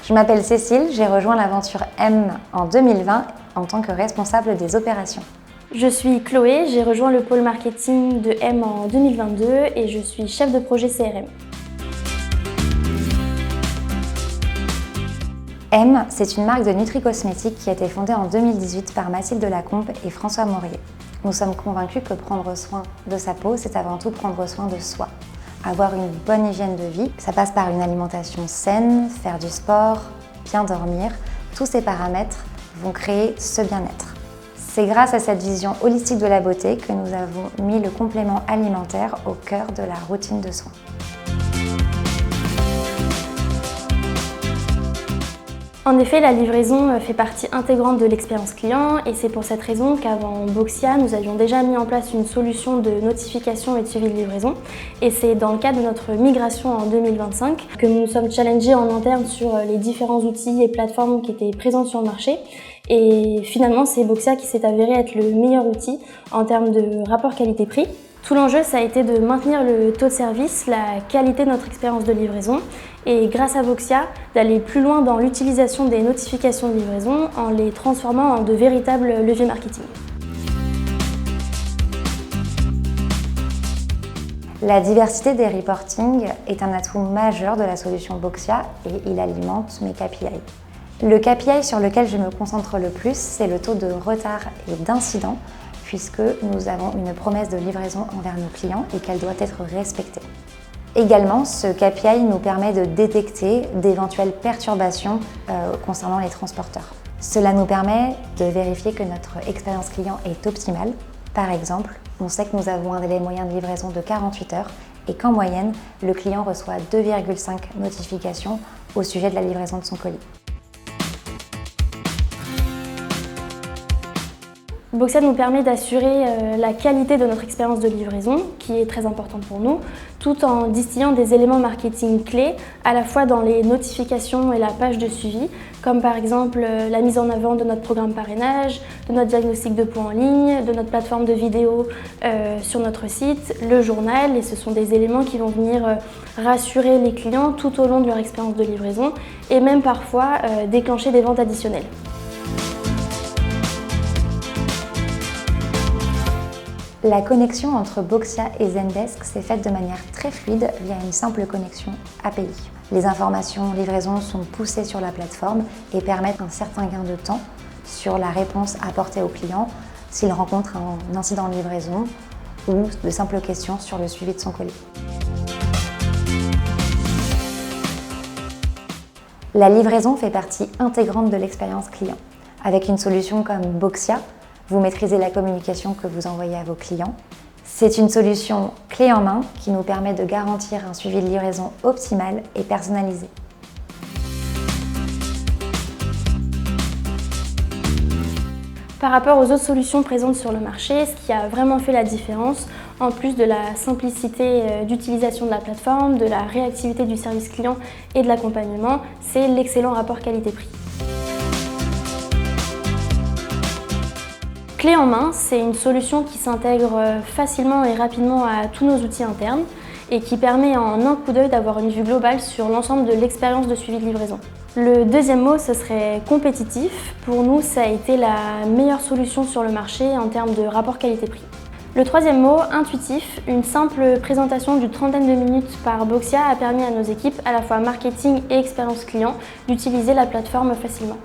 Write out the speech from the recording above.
Je m'appelle Cécile, j'ai rejoint l'aventure M en 2020 en tant que responsable des opérations. Je suis Chloé, j'ai rejoint le pôle marketing de M en 2022 et je suis chef de projet CRM. M, c'est une marque de nutri-cosmétiques qui a été fondée en 2018 par Mathilde Lacombe et François Morier. Nous sommes convaincus que prendre soin de sa peau, c'est avant tout prendre soin de soi. Avoir une bonne hygiène de vie, ça passe par une alimentation saine, faire du sport, bien dormir. Tous ces paramètres vont créer ce bien-être. C'est grâce à cette vision holistique de la beauté que nous avons mis le complément alimentaire au cœur de la routine de soins. En effet, la livraison fait partie intégrante de l'expérience client et c'est pour cette raison qu'avant Boxia, nous avions déjà mis en place une solution de notification et de suivi de livraison. Et c'est dans le cadre de notre migration en 2025 que nous nous sommes challengés en interne sur les différents outils et plateformes qui étaient présents sur le marché. Et finalement, c'est Boxia qui s'est avéré être le meilleur outil en termes de rapport qualité-prix. Tout l'enjeu, ça a été de maintenir le taux de service, la qualité de notre expérience de livraison et grâce à Boxia, d'aller plus loin dans l'utilisation des notifications de livraison en les transformant en de véritables leviers marketing. La diversité des reportings est un atout majeur de la solution Boxia et il alimente mes KPI. Le KPI sur lequel je me concentre le plus, c'est le taux de retard et d'incidents, puisque nous avons une promesse de livraison envers nos clients et qu'elle doit être respectée. Également, ce KPI nous permet de détecter d'éventuelles perturbations concernant les transporteurs. Cela nous permet de vérifier que notre expérience client est optimale. Par exemple, on sait que nous avons un délai moyen de livraison de 48 heures et qu'en moyenne, le client reçoit 2,5 notifications au sujet de la livraison de son colis. Boxia nous permet d'assurer la qualité de notre expérience de livraison, qui est très importante pour nous, tout en distillant des éléments marketing clés, à la fois dans les notifications et la page de suivi, comme par exemple la mise en avant de notre programme parrainage, de notre diagnostic de peau en ligne, de notre plateforme de vidéo sur notre site, le journal, et ce sont des éléments qui vont venir rassurer les clients tout au long de leur expérience de livraison et même parfois déclencher des ventes additionnelles. La connexion entre Boxia et Zendesk s'est faite de manière très fluide via une simple connexion API. Les informations livraison sont poussées sur la plateforme et permettent un certain gain de temps sur la réponse apportée au client s'il rencontre un incident de livraison ou de simples questions sur le suivi de son colis. La livraison fait partie intégrante de l'expérience client. Avec une solution comme Boxia, vous maîtrisez la communication que vous envoyez à vos clients. C'est une solution clé en main qui nous permet de garantir un suivi de livraison optimal et personnalisé. Par rapport aux autres solutions présentes sur le marché, ce qui a vraiment fait la différence, en plus de la simplicité d'utilisation de la plateforme, de la réactivité du service client et de l'accompagnement, c'est l'excellent rapport qualité-prix. Clé en main, c'est une solution qui s'intègre facilement et rapidement à tous nos outils internes et qui permet en un coup d'œil d'avoir une vue globale sur l'ensemble de l'expérience de suivi de livraison. Le deuxième mot, ce serait compétitif. Pour nous, ça a été la meilleure solution sur le marché en termes de rapport qualité-prix. Le troisième mot, intuitif. Une simple présentation d'une trentaine de minutes par Boxia a permis à nos équipes, à la fois marketing et expérience client, d'utiliser la plateforme facilement.